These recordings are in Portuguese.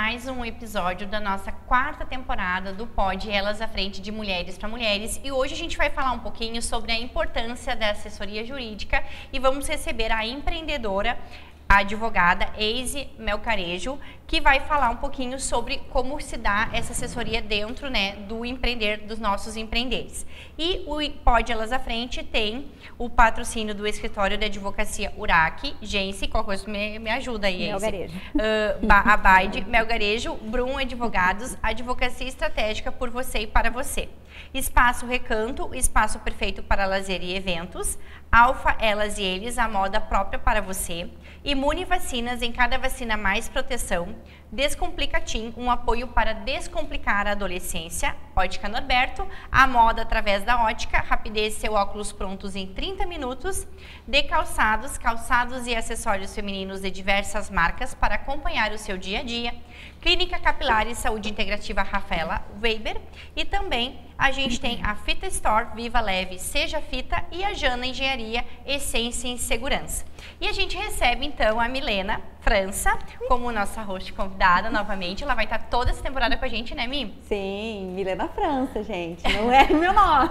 mais um episódio da nossa quarta temporada do Pod Elas à Frente de Mulheres para Mulheres. E hoje a gente vai falar um pouquinho sobre a importância da assessoria jurídica e vamos receber a empreendedora, a advogada Eise Melgarejo, que vai falar um pouquinho sobre como se dá essa assessoria dentro, né, do empreender, dos nossos empreendedores. E o Pod Elas à Frente tem o patrocínio do escritório de advocacia Uraque, Gente, qualquer coisa me ajuda aí, Eise. Melgarejo. Abaide, Melgarejo, Brum Advogados, advocacia estratégica por você e para você. Espaço Recanto, espaço perfeito para lazer e eventos. Alfa, Elas e Eles, a moda própria para você. Imune Vacinas, em cada vacina mais proteção. Descomplica Team, um apoio para descomplicar a adolescência. Ótica Norberto, a moda através da ótica. Rapidez, seu óculos prontos em 30 minutos. De Calçados, calçados e acessórios femininos de diversas marcas para acompanhar o seu dia a dia. Clínica Capilar e Saúde Integrativa Rafaela Weber. E também a gente tem a Fita Store, Viva Leve, Seja Fita, e a Jana Engenharia, Essência em Segurança. E a gente recebe então a Milena França como nossa host convidada novamente. Ela vai estar toda essa temporada com a gente, né, Mi? Sim, Milena França, gente, não é meu nome.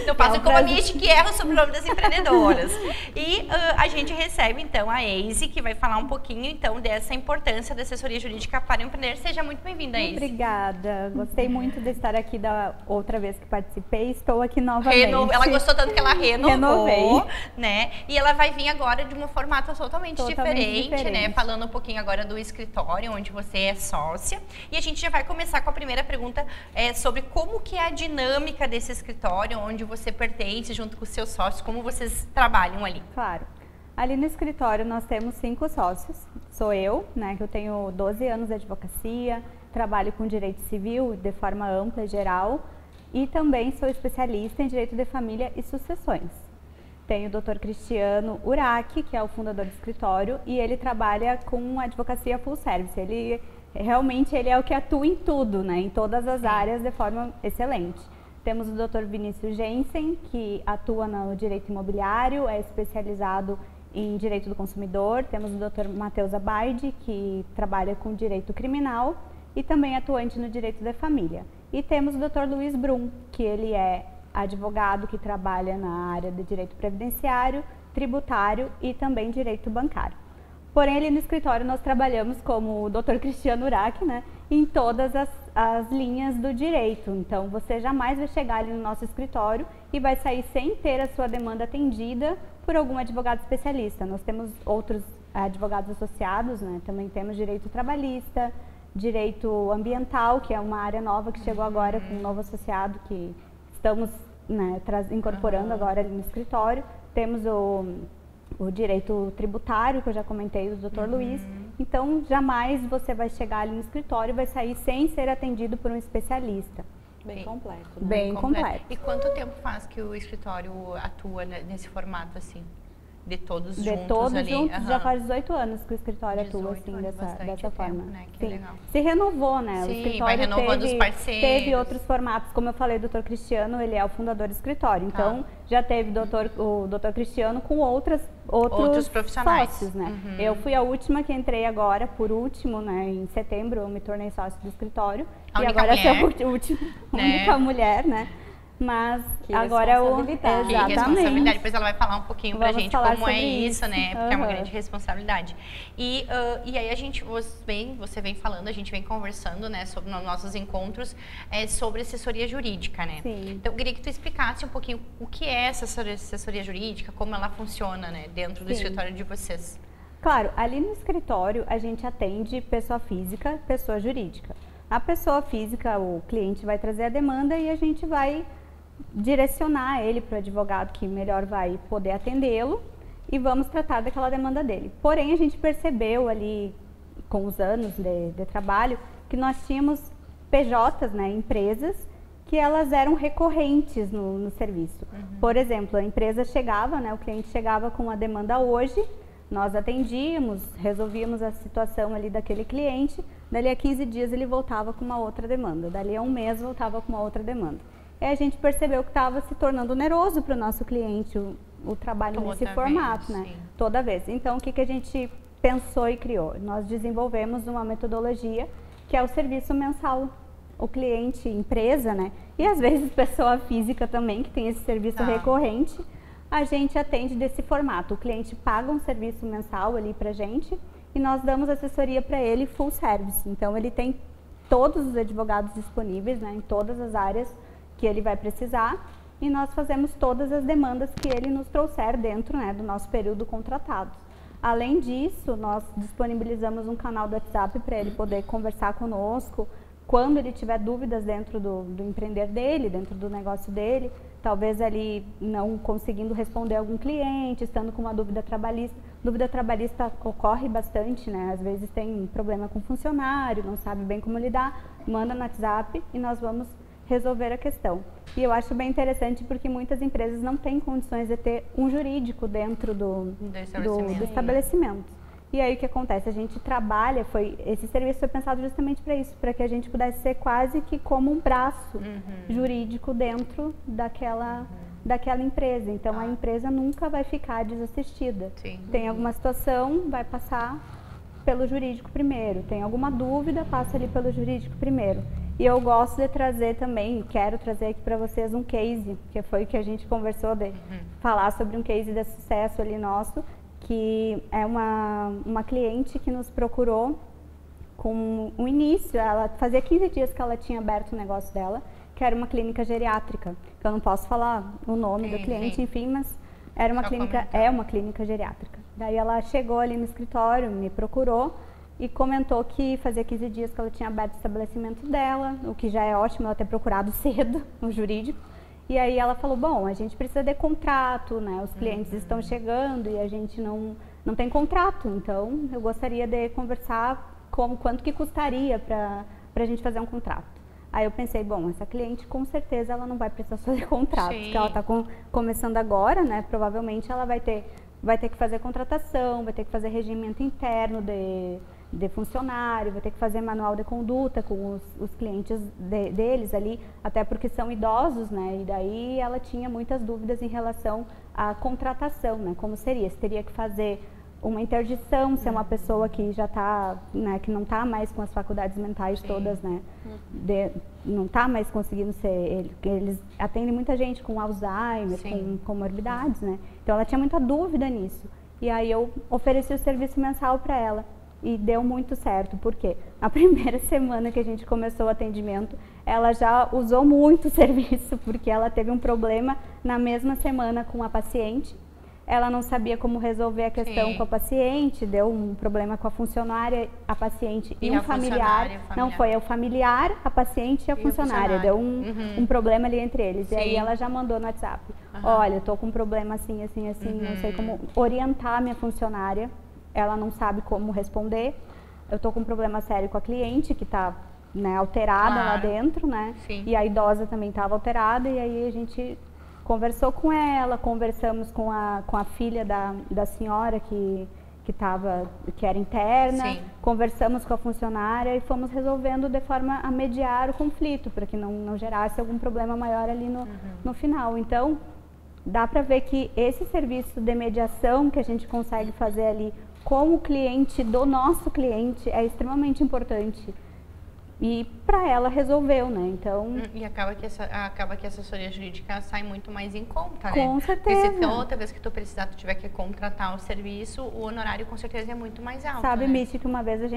Não passa como a Mish, que erra o sobrenome das empreendedoras. E a gente recebe então a Eise, que vai falar um pouquinho então dessa importância da assessoria jurídica para o empreender. Seja muito bem-vinda, Eise. Obrigada, gostei muito de estar aqui da outra vez que participei, estou aqui novamente. Ela gostou tanto que ela Renovei, né? E ela vai vir agora de um formato totalmente diferente, né? Falando um pouquinho agora do escritório, onde você é sócia. E a gente já vai começar com a primeira pergunta sobre como que é a dinâmica desse escritório, onde você pertence junto com os seus sócios, como vocês trabalham ali. Claro. Ali no escritório nós temos 5 sócios. Sou eu, né, que eu tenho 12 anos de advocacia, trabalho com direito civil de forma ampla e geral e também sou especialista em direito de família e sucessões. Tenho o Dr. Cristiano Uraque, que é o fundador do escritório, e ele trabalha com advocacia full service. Ele é o que atua em tudo, né, em todas as áreas de forma excelente. Temos o Dr. Vinícius Jensen, que atua no direito imobiliário, é especializado em direito do consumidor. Temos o Dr. Matheus Abaide, que trabalha com direito criminal e também atuante no direito da família. E temos o Dr. Luiz Brum, que ele é advogado que trabalha na área de direito previdenciário, tributário e também direito bancário. Porém, ali no escritório nós trabalhamos como o Dr. Cristiano Uraque, né, em todas as linhas do direito. Então, você jamais vai chegar ali no nosso escritório e vai sair sem ter a sua demanda atendida por algum advogado especialista. Nós temos outros advogados associados, né, também temos direito trabalhista, direito ambiental, que é uma área nova que chegou agora com um novo associado que estamos, né, incorporando agora ali no escritório. Temos o direito tributário, que eu já comentei, do Dr. Luiz. Então, jamais você vai chegar ali no escritório e vai sair sem ser atendido por um especialista. Bem completo, né? Bem completo. E quanto tempo faz que o escritório atua nesse formato assim? De todos juntos ali? De todos juntos, já faz 18 anos que o escritório atua assim, dessa forma. Tempo, né? Que legal. Se renovou, né? Sim, o escritório vai renovando os parceiros. Teve outros formatos, como eu falei, o Dr. Cristiano, ele é o fundador do escritório. Então, já teve o Dr. Cristiano com outros profissionais. Sócios, né? Eu fui a última que entrei agora, por último, né? Em setembro, eu me tornei sócio do escritório. E agora sou a única mulher, né? Mas que agora responsabilidade. Que responsabilidade. Depois ela vai falar um pouquinho pra gente como é isso, né? Porque é uma grande responsabilidade. E aí você vem falando, a gente vem conversando, né, sobre nos nossos encontros, sobre assessoria jurídica, né? Sim. Então eu queria que tu explicasse um pouquinho o que é essa assessoria jurídica, como ela funciona, né, dentro do escritório de vocês. Claro, ali no escritório a gente atende pessoa física, pessoa jurídica. A pessoa física, o cliente vai trazer a demanda e a gente vai direcionar ele para o advogado que melhor vai poder atendê-lo e vamos tratar daquela demanda dele. Porém, a gente percebeu ali, com os anos de trabalho, que nós tínhamos PJs, né, empresas, que elas eram recorrentes no serviço. Por exemplo, a empresa chegava, né, o cliente chegava com a demanda hoje, nós atendíamos, resolvíamos a situação ali daquele cliente, dali a 15 dias ele voltava com uma outra demanda, dali a um mês voltava com uma outra demanda. E a gente percebeu que estava se tornando oneroso para o nosso cliente o trabalho nesse formato, né? Toda vez. Então, o que a gente pensou e criou? Nós desenvolvemos uma metodologia que é o serviço mensal. O cliente, empresa, né? E às vezes pessoa física também, que tem esse serviço recorrente, a gente atende desse formato. O cliente paga um serviço mensal ali pra gente e nós damos assessoria para ele full service. Então ele tem todos os advogados disponíveis, né, em todas as áreas que ele vai precisar e nós fazemos todas as demandas que ele nos trouxer dentro, né, do nosso período contratado. Além disso, nós disponibilizamos um canal do WhatsApp para ele poder conversar conosco quando ele tiver dúvidas dentro do empreender dele, dentro do negócio dele, talvez ali não conseguindo responder algum cliente, estando com uma dúvida trabalhista. Dúvida trabalhista ocorre bastante, né? Às vezes tem problema com funcionário, não sabe bem como lidar, manda no WhatsApp e nós vamos resolver a questão. E eu acho bem interessante porque muitas empresas não têm condições de ter um jurídico dentro do estabelecimento. E aí o que acontece? A gente trabalha, esse serviço foi pensado justamente para isso, para que a gente pudesse ser quase que como um braço jurídico dentro daquela empresa. Então a empresa nunca vai ficar desassistida. Tem alguma situação, vai passar pelo jurídico primeiro. Tem alguma dúvida, passa ali pelo jurídico primeiro. E eu gosto de trazer também, quero trazer aqui para vocês um case, que foi o que a gente conversou de falar sobre um case de sucesso ali nosso, que é uma cliente que nos procurou com o início, ela fazia 15 dias que ela tinha aberto o negócio dela, que era uma clínica geriátrica, que eu não posso falar o nome do cliente, enfim, mas era uma clínica, uma clínica geriátrica. Daí ela chegou ali no escritório, me procurou e comentou que fazia 15 dias que ela tinha aberto o estabelecimento dela, o que já é ótimo ela ter procurado cedo no jurídico. E aí ela falou, bom, a gente precisa de contrato, né? Os clientes estão chegando e a gente não tem contrato, então eu gostaria de conversar quanto que custaria para a gente fazer um contrato. Aí eu pensei, bom, essa cliente com certeza ela não vai precisar fazer contrato, porque ela está começando agora, né? Provavelmente ela vai ter que fazer contratação, vai ter que fazer regimento interno de funcionário, vai ter que fazer manual de conduta com os clientes deles ali, até porque são idosos, né? E daí ela tinha muitas dúvidas em relação à contratação, né? Como seria? Se teria que fazer uma interdição, se é uma pessoa que já está, né, que não está mais com as faculdades mentais todas, né? Não está mais conseguindo ser... Eles atendem muita gente com Alzheimer, com comorbidades, né? Então ela tinha muita dúvida nisso. E aí eu ofereci o serviço mensal para ela. E deu muito certo, porque na primeira semana que a gente começou o atendimento, ela já usou muito o serviço, porque ela teve um problema na mesma semana com a paciente. Ela não sabia como resolver a questão com a paciente, deu um problema com a funcionária, a paciente e um familiar. Não, foi o familiar, a paciente e a funcionária. Deu um problema ali entre eles. E aí ela já mandou no WhatsApp, olha, eu tô com um problema assim, assim, assim, não sei como orientar a minha funcionária. Ela não sabe como responder. Eu tô com um problema sério com a cliente, que tá, né, alterada lá dentro, né? E a idosa também estava alterada, e aí a gente conversou com ela, conversamos com a filha da senhora que era interna, conversamos com a funcionária e fomos resolvendo de forma a mediar o conflito, para que não gerasse algum problema maior ali no final. Então, dá para ver que esse serviço de mediação que a gente consegue fazer ali com o cliente do nosso cliente é extremamente importante. E para ela resolveu, né? Então... E acaba que a assessoria jurídica sai muito mais em conta, né? Com certeza. Porque se outra vez que tu precisar, tu tiver que contratar o serviço, o honorário com certeza é muito mais alto. Sabe, né? Mitty, que uma vez a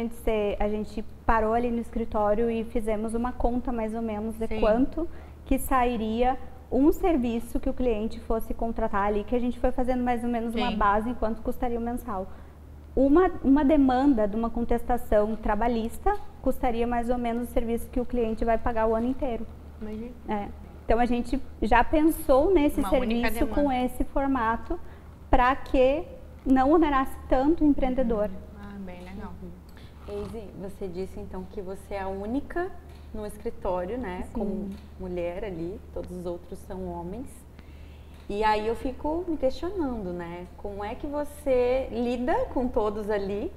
gente parou ali no escritório e fizemos uma conta mais ou menos de quanto que sairia um serviço que o cliente fosse contratar ali, que a gente foi fazendo mais ou menos uma base em quanto custaria o mensal. Uma demanda de uma contestação trabalhista custaria mais ou menos o serviço que o cliente vai pagar o ano inteiro. Então a gente já pensou nesse serviço com esse formato para que não onerasse tanto o empreendedor. Bem legal. Eise, você disse então que você é a única no escritório, né? Como mulher ali, todos os outros são homens. E aí eu fico me questionando, né? Como é que você lida com todos ali?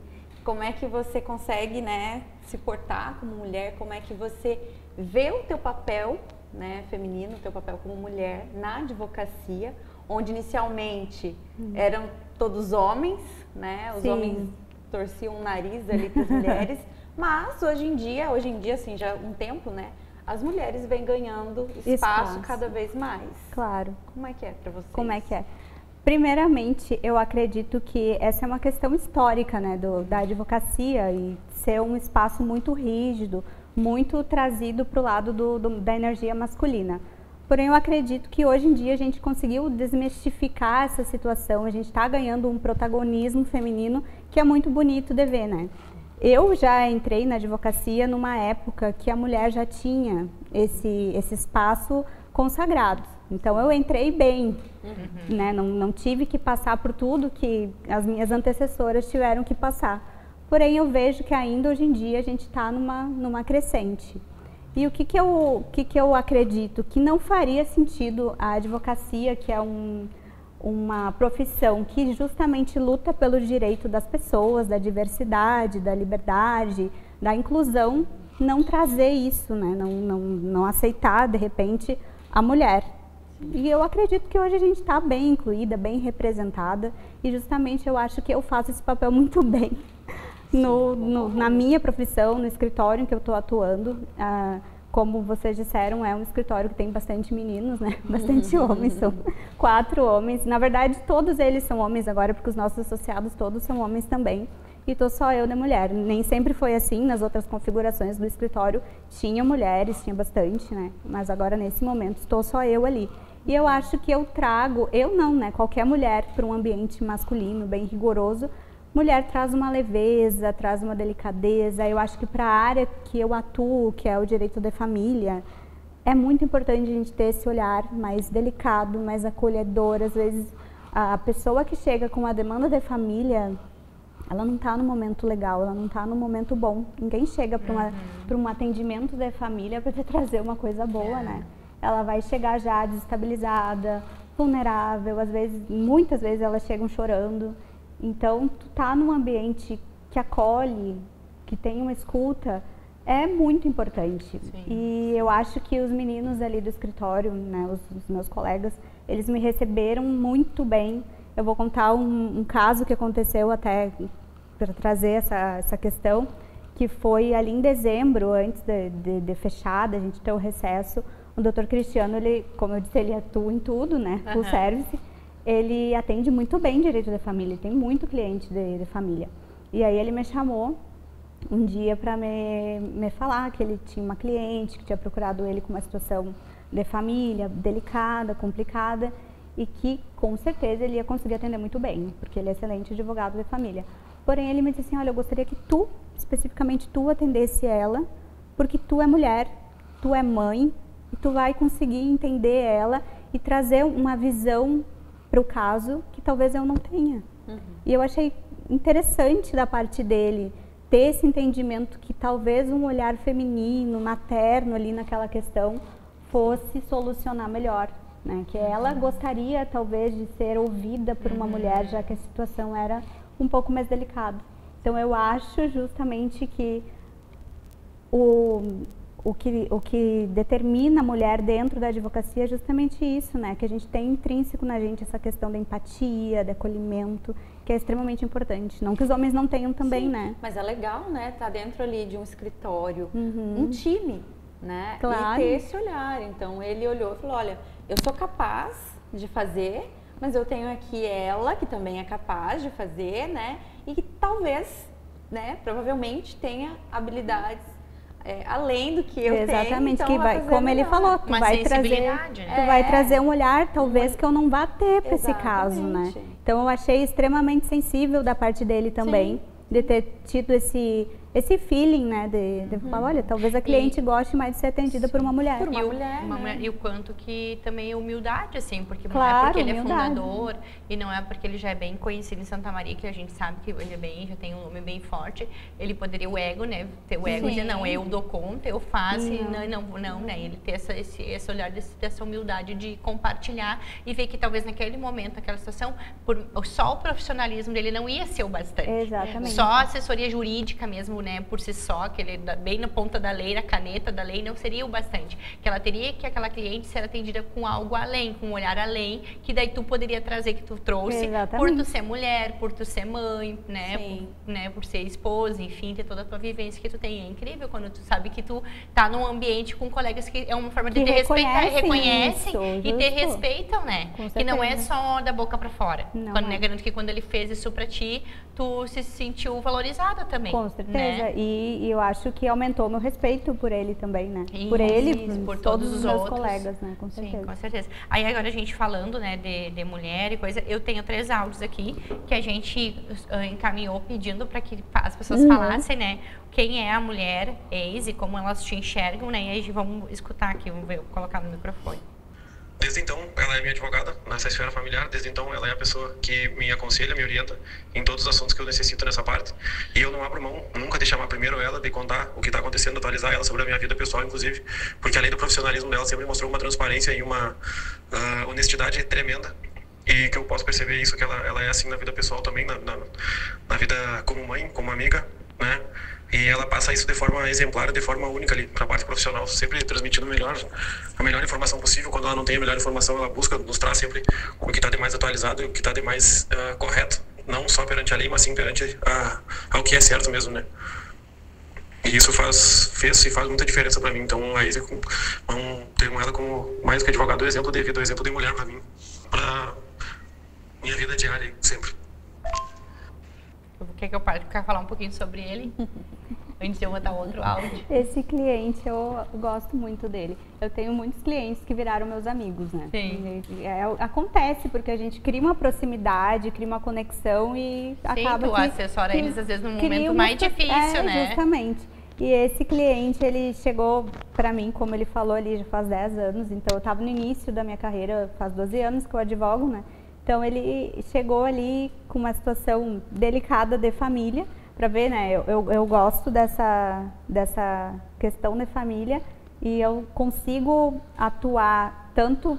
Como é que você consegue, né, se portar como mulher? Como é que você vê o teu papel, né, feminino, o teu papel como mulher na advocacia, onde inicialmente eram todos homens, né? Os homens torciam o nariz ali para as mulheres, mas hoje em dia assim, já há um tempo, né? As mulheres vêm ganhando espaço cada vez mais. Claro. Como é que é para vocês? Como é que é? Primeiramente, eu acredito que essa é uma questão histórica, né, da advocacia e ser um espaço muito rígido, muito trazido para o lado da energia masculina. Porém, eu acredito que hoje em dia a gente conseguiu desmistificar essa situação, a gente está ganhando um protagonismo feminino que é muito bonito de ver, né? Eu já entrei na advocacia numa época que a mulher já tinha esse espaço consagrado. Então, eu entrei bem, né? Não tive que passar por tudo que as minhas antecessoras tiveram que passar. Porém, eu vejo que ainda hoje em dia a gente está numa crescente. E o que eu acredito? Que não faria sentido a advocacia, que é uma profissão que justamente luta pelo direito das pessoas, da diversidade, da liberdade, da inclusão, não trazer isso, né? Não aceitar, de repente, a mulher. E eu acredito que hoje a gente está bem incluída, bem representada, e justamente eu acho que eu faço esse papel muito bem. Na minha profissão, no escritório em que eu estou atuando, como vocês disseram, é um escritório que tem bastante meninos, né? Bastante homens, são 4 homens. Na verdade, todos eles são homens agora, porque os nossos associados todos são homens também. E estou só eu de mulher. Nem sempre foi assim, nas outras configurações do escritório tinha mulheres, tinha bastante, né? Mas agora, nesse momento, estou só eu ali. E eu acho que eu trago, eu não, né? Qualquer mulher para um ambiente masculino, bem rigoroso, mulher traz uma leveza, traz uma delicadeza. Eu acho que para a área que eu atuo, que é o direito de família, é muito importante a gente ter esse olhar mais delicado, mais acolhedor. Às vezes, a pessoa que chega com a demanda de família, ela não está no momento legal, ela não está no momento bom. Ninguém chega para um atendimento de família para te trazer uma coisa boa, né? Ela vai chegar já desestabilizada, vulnerável, muitas vezes elas chegam chorando. Então, tu tá num ambiente que acolhe, que tem uma escuta, é muito importante. Sim. E eu acho que os meninos ali do escritório, né, os meus colegas, eles me receberam muito bem. Eu vou contar um caso que aconteceu até para trazer essa questão, que foi ali em dezembro, antes de fechar, da gente ter o recesso. O Dr. Cristiano, ele, como eu disse, ele atua em tudo, né, full service. Ele atende muito bem direito da família, tem muito cliente de família. E aí ele me chamou um dia para me falar que ele tinha uma cliente que tinha procurado ele com uma situação de família delicada, complicada, e que com certeza ele ia conseguir atender muito bem, porque ele é excelente advogado de família. Porém, ele me disse assim, olha, eu gostaria que tu, especificamente tu, atendesse ela, porque tu é mulher, tu é mãe, e tu vai conseguir entender ela e trazer uma visão para o caso que talvez eu não tenha. E eu achei interessante da parte dele ter esse entendimento que talvez um olhar feminino, materno ali naquela questão fosse solucionar melhor, né? Que ela gostaria talvez de ser ouvida por uma mulher, já que a situação era um pouco mais delicada. Então eu acho justamente que o que determina a mulher dentro da advocacia é justamente isso, né? Que a gente tem intrínseco na gente essa questão da empatia, de acolhimento, que é extremamente importante. Não que os homens não tenham também, sim, né? Mas é legal, né? Tá dentro ali de um escritório, um time, né? Claro. E ter esse olhar. Então ele olhou e falou, olha, eu sou capaz de fazer, mas eu tenho aqui ela, que também é capaz de fazer, né? E que talvez, né, provavelmente tenha habilidades além do que eu tenho. Exatamente, que vai, como ele falou, tu vai trazer um olhar talvez que eu não vá ter para esse caso, né? Então eu achei extremamente sensível da parte dele também, sim, de ter tido esse feeling, né, de falar, olha, talvez a cliente goste mais de ser atendida por uma mulher. Por uma mulher, e o quanto que também é humildade, assim, porque não é porque ele é fundador e não é porque ele já é bem conhecido em Santa Maria, que a gente sabe que ele já tem um nome bem forte, ele poderia o ego, né, ter o ego e dizer, não, eu dou conta, eu faço, e não, né, ele ter esse olhar dessa humildade de compartilhar e ver que talvez naquele momento, naquela situação, só o profissionalismo dele não ia ser o bastante. Exatamente. Só a assessoria jurídica mesmo, isso, né, por si só, que ele bem na ponta da lei, na caneta da lei, não seria o bastante. Que ela teria que aquela cliente ser atendida com algo além, com um olhar além, que daí tu poderia trazer, que tu trouxe, por tu ser mulher, por tu ser mãe, né, por ser esposa, enfim, ter toda a tua vivência que tu tem. É incrível quando tu sabe que tu tá num ambiente com colegas que é uma forma de te respeitar, reconhecem e te respeitam, né? Que não é só da boca pra fora. Né? Garanto que quando ele fez isso pra ti, tu se sentiu valorizada também. Com certeza. Né? E eu acho que aumentou meu respeito por ele também, né? Isso, por ele, por todos os meus outros colegas, né? Com certeza. Sim, com certeza. Aí agora a gente falando, né, de mulher e coisa, eu tenho 3 áudios aqui que a gente encaminhou pedindo para que as pessoas falassem, né, quem é a mulher ex e como elas te enxergam, né? E aí vamos escutar aqui, vamos ver, vou colocar no microfone. Desde então, ela é minha advogada nessa esfera familiar. Desde então, ela é a pessoa que me aconselha, me orienta em todos os assuntos que eu necessito nessa parte. E eu não abro mão nunca de chamar primeiro ela, de contar o que está acontecendo, atualizar ela sobre a minha vida pessoal, inclusive. Porque além do profissionalismo dela, sempre mostrou uma transparência e uma honestidade tremenda. E que eu posso perceber isso, que ela é assim na vida pessoal também, na vida como mãe, como amiga, né? E ela passa isso de forma exemplar, de forma única ali, para a parte profissional, sempre transmitindo a melhor informação possível. Quando ela não tem a melhor informação, ela busca nos traz sempre o que está de mais atualizado e o que está de mais correto, não só perante a lei, mas sim perante ao que é certo mesmo, né? E isso fez e faz muita diferença para mim. Então, a Izzy, tenho ela como mais que advogado, exemplo de vida, exemplo de mulher para mim, para minha vida diária, sempre. Quer que eu quero falar um pouquinho sobre ele? Antes de eu botar outro áudio. Esse cliente, eu gosto muito dele. Eu tenho muitos clientes que viraram meus amigos, né? Sim. Acontece, porque a gente cria uma proximidade, cria uma conexão e acaba tu assessora eles, às vezes, num momento mais difícil, né? Justamente. E esse cliente, ele chegou pra mim, como ele falou ali, já faz 10 anos. Então, eu tava no início da minha carreira, faz 12 anos que eu advogo, né? Então, ele chegou ali com uma situação delicada de família, para ver, né? Eu gosto dessa questão de família e eu consigo atuar tanto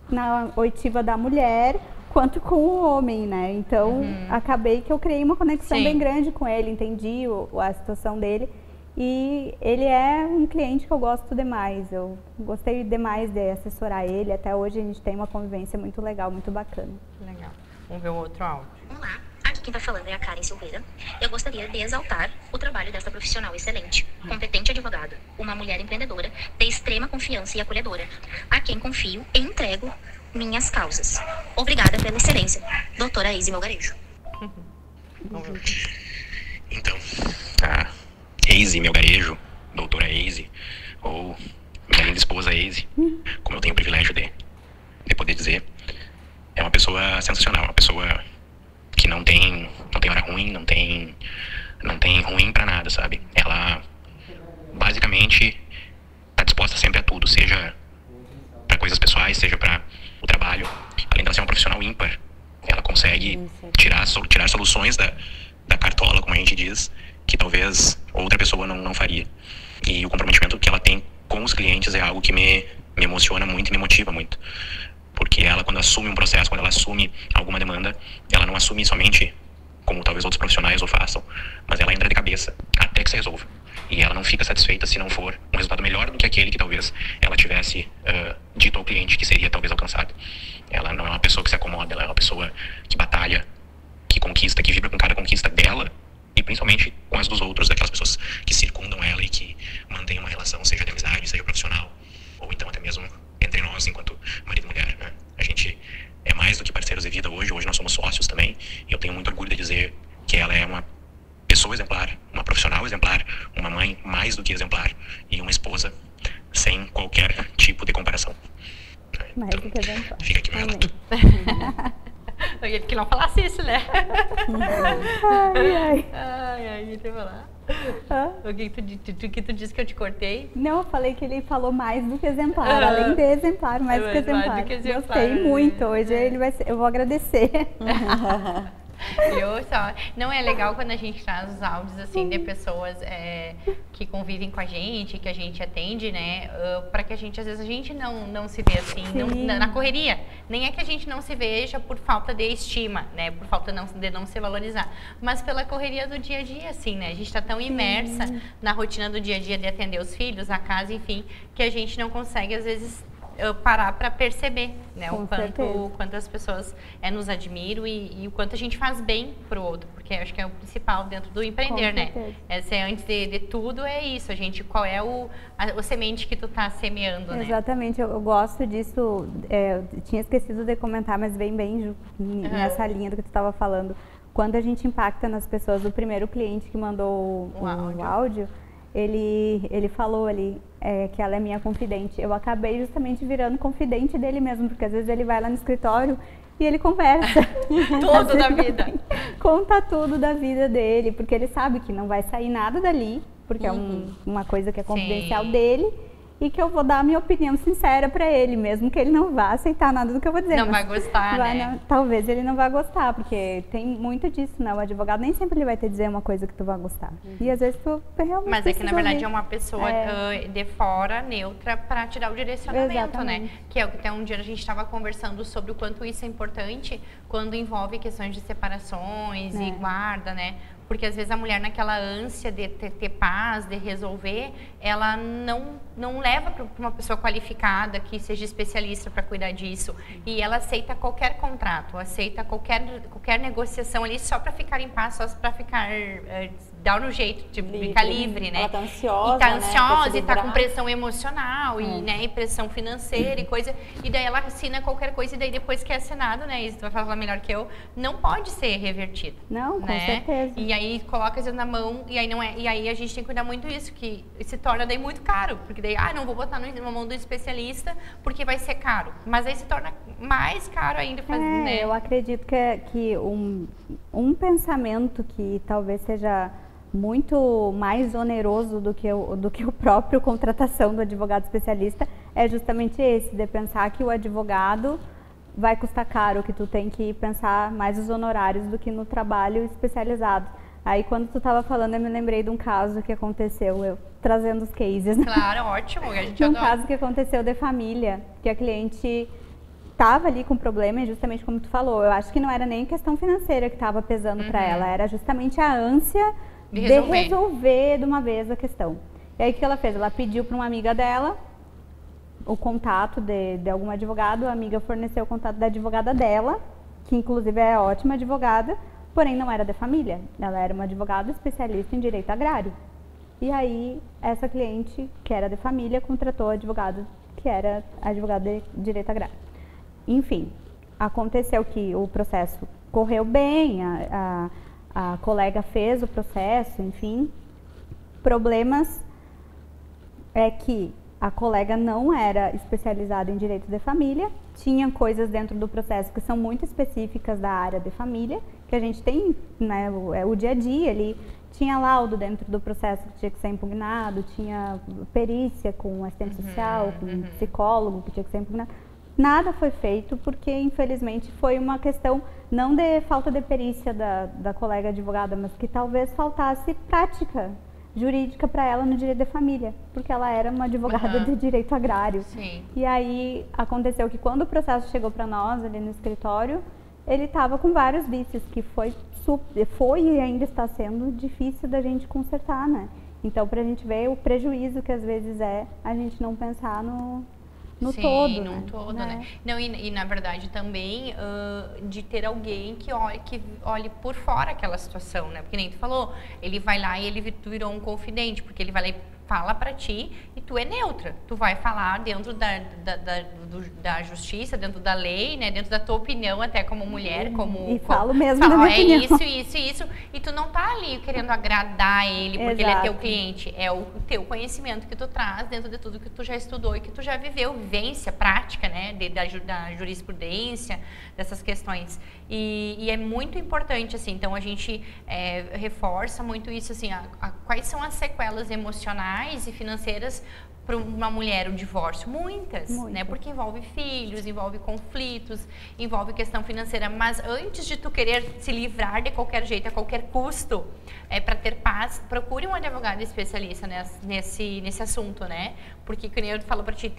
na oitiva da mulher quanto com o homem, né? Então, acabei que eu criei uma conexão bem grande com ele, entendi a situação dele. E ele é um cliente que eu gosto demais, eu gostei demais de assessorar ele, até hoje a gente tem uma convivência muito legal, muito bacana. Legal. Vamos ver o outro áudio. Olá, aqui quem tá falando é a Karen Silveira. Eu gostaria de exaltar o trabalho desta profissional excelente, competente advogada, uma mulher empreendedora, de extrema confiança e acolhedora, a quem confio e entrego minhas causas. Obrigada pela excelência, doutora Izzy Melgarejo. Então, Izzy Melgarejo, doutora Izzy, ou minha linda esposa Izzy, como eu tenho o privilégio de poder dizer, é uma pessoa sensacional, uma pessoa que não tem hora ruim, não tem ruim pra nada, sabe? Ela basicamente tá disposta sempre a tudo, seja pra coisas pessoais, seja pra o trabalho. Além de ela ser uma profissional ímpar, ela consegue tirar soluções da cartola, como a gente diz, que talvez outra pessoa não faria. E o comprometimento que ela tem com os clientes é algo que me emociona muito e me motiva muito. Porque ela, quando assume um processo, quando ela assume alguma demanda, ela não assume somente como talvez outros profissionais o façam, mas ela entra de cabeça até que se resolva. E ela não fica satisfeita se não for um resultado melhor do que aquele que talvez ela tivesse dito ao cliente que seria talvez alcançado. Ela não é uma pessoa que se acomoda, ela é uma pessoa que batalha, que conquista, que vibra com cada conquista dela e principalmente com as dos outros, daquelas pessoas que circundam ela e que mantêm uma relação, seja de amizade, seja profissional, ou então até mesmo entre nós enquanto marido e mulher, né? A gente é mais do que parceiros de vida hoje nós somos sócios também, e eu tenho muito orgulho de dizer que ela é uma pessoa exemplar, uma profissional exemplar, uma mãe mais do que exemplar e uma esposa sem qualquer tipo de comparação. Mais do que exemplar. Fica aqui meu relato. Eu ia que não falasse isso, né? Ai, deixa eu falar. O que tu disse que eu te cortei? Não, eu falei que ele falou mais do que exemplar, além de exemplar, mais do que exemplar. Mais do que exemplar. Gostei muito, hoje eu vou agradecer. Não é legal quando a gente traz os áudios assim de pessoas que convivem com a gente, que a gente atende, né? Para que a gente, às vezes, a gente não se vê assim, na correria. Nem é que a gente não se veja por falta de estima, né? Por falta de não se valorizar. Mas pela correria do dia a dia, assim, né? A gente está tão imersa na rotina do dia a dia de atender os filhos, a casa, enfim, que a gente não consegue, às vezes, parar para perceber, né, o quanto as pessoas nos admiram e o quanto a gente faz bem pro outro, porque acho que é o principal dentro do empreender, né? Antes de tudo é isso, qual é o semente que tu tá semeando, né? Exatamente, eu gosto disso, eu tinha esquecido de comentar, mas vem bem nessa linha do que tu estava falando. Quando a gente impacta nas pessoas, o primeiro cliente que mandou o áudio, ele falou ali que ela é minha confidente. Eu acabei justamente virando confidente dele mesmo, porque às vezes ele vai lá no escritório e ele conversa. Tudo da vida. Conta tudo da vida dele, porque ele sabe que não vai sair nada dali, porque é uma coisa que é confidencial dele. E que eu vou dar a minha opinião sincera para ele, mesmo que ele não vá aceitar nada do que eu vou dizer. Não vai gostar, né? Talvez ele não vá gostar, porque tem muito disso, né? O advogado nem sempre ele vai te dizer uma coisa que tu vai gostar. E às vezes tu realmente Mas é que, na verdade, é uma pessoa de fora, neutra, para te dar o direcionamento, né? Que é o que até um dia a gente estava conversando sobre o quanto isso é importante quando envolve questões de separações e guarda, né? Porque às vezes a mulher, naquela ânsia de ter paz, de resolver, ela não leva para uma pessoa qualificada que seja especialista para cuidar disso. E ela aceita qualquer contrato, aceita qualquer negociação ali só para ficar em paz, só para ficar dar no jeito de ficar livre, né? Ela tá ansiosa, e tá ansiosa, e tá com pressão emocional e pressão financeira e coisa. E daí ela assina qualquer coisa e daí depois que é assinado, né? Isso tu vai falar melhor que eu, não pode ser revertido. Não, né? Com certeza. E aí coloca isso na mão e aí não é. E aí a gente tem que cuidar muito disso, que se torna daí muito caro. Porque daí, não vou botar na mão do especialista porque vai ser caro. Mas aí se torna mais caro ainda fazer, né? Eu acredito que um pensamento que talvez seja muito mais oneroso do que o próprio contratação do advogado especialista é justamente esse, de pensar que o advogado vai custar caro, que tu tem que pensar mais os honorários do que no trabalho especializado. Aí quando tu estava falando, eu me lembrei de um caso que aconteceu, eu trazendo os cases. Né? Claro, ótimo. A gente um caso que aconteceu de família, que a cliente estava ali com problema e justamente como tu falou, eu acho que não era nem questão financeira que estava pesando para ela, era justamente a ânsia de resolver de uma vez a questão. E aí o que ela fez? Ela pediu para uma amiga dela o contato de algum advogado, a amiga forneceu o contato da advogada dela, que inclusive é ótima advogada, porém não era da família, ela era uma advogada especialista em direito agrário. E aí essa cliente, que era de família, contratou o advogado que era advogado de direito agrário. Enfim, aconteceu que o processo correu bem, a colega fez o processo, enfim. Problemas é que a colega não era especializada em direito de família, tinha coisas dentro do processo que são muito específicas da área de família, que a gente tem, né, o dia a dia ali, tinha laudo dentro do processo que tinha que ser impugnado, tinha perícia com assistente social, com psicólogo que tinha que ser impugnado. Nada foi feito porque, infelizmente, foi uma questão não de falta de perícia da colega advogada, mas que talvez faltasse prática jurídica para ela no direito de família, porque ela era uma advogada de direito agrário. Sim. E aí aconteceu que quando o processo chegou para nós ali no escritório, ele estava com vários vícios que foi e ainda está sendo difícil da gente consertar, né? Então, para a gente ver o prejuízo que às vezes é a gente não pensar no todo, no né? todo, né? Não, e na verdade também de ter alguém que olhe por fora aquela situação, né? Porque nem tu falou, ele vai lá e tu virou um confidente, porque ele vai lá e fala pra ti e tu é neutra. Tu vai falar dentro da justiça, dentro da lei, né? Dentro da tua opinião, até como mulher, falo mesmo da minha opinião. Isso. E tu não tá ali querendo agradar ele, porque ele é teu cliente. É o teu conhecimento que tu traz dentro de tudo que tu já estudou e que tu já viveu, vivência, prática, né? Da jurisprudência, dessas questões. E é muito importante, assim, então a gente reforça muito isso, assim, quais são as sequelas emocionais e financeiras para uma mulher o divórcio? Muitas, Muitas. né? Porque envolve filhos, envolve conflitos, envolve questão financeira. Mas antes de tu querer se livrar de qualquer jeito, a qualquer custo, para ter paz, procure um advogado especialista nesse assunto, né? Porque, como eu falo para ti,